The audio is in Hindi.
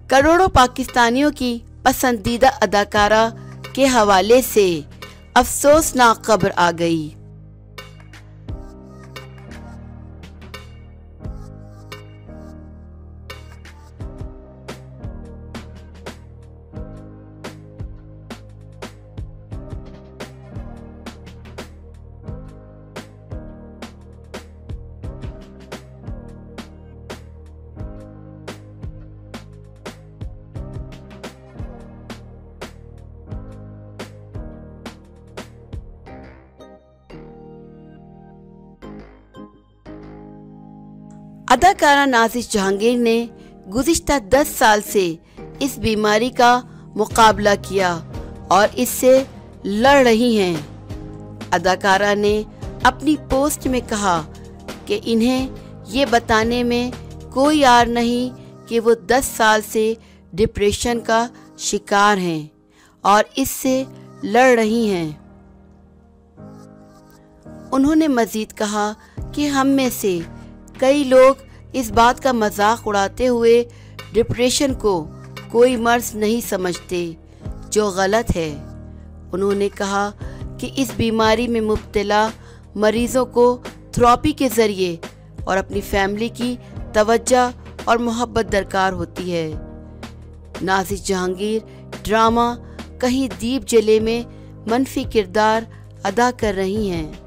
करोड़ों पाकिस्तानियों की पसंदीदा अदाकारा के हवाले से अफसोसनाक खबर आ गई। अदाकारा नाज़िश जहांगीर ने गुज़िश्ता 10 साल से इस बीमारी का मुकाबला किया और इससे लड़ रही हैं। अदाकारा ने अपनी पोस्ट में कहा कि इन्हें ये बताने में कोई आर नहीं कि वो 10 साल से डिप्रेशन का शिकार हैं और इससे लड़ रही हैं। उन्होंने मज़ीद कहा कि हम में से कई लोग इस बात का मजाक उड़ाते हुए डिप्रेशन को कोई मर्ज नहीं समझते, जो गलत है। उन्होंने कहा कि इस बीमारी में मुब्तला मरीजों को थेरेपी के ज़रिए और अपनी फैमिली की तवज्जो और मोहब्बत दरकार होती है। नाज़िश जहांगीर ड्रामा कहीं दीप जले में मनफी किरदार अदा कर रही हैं।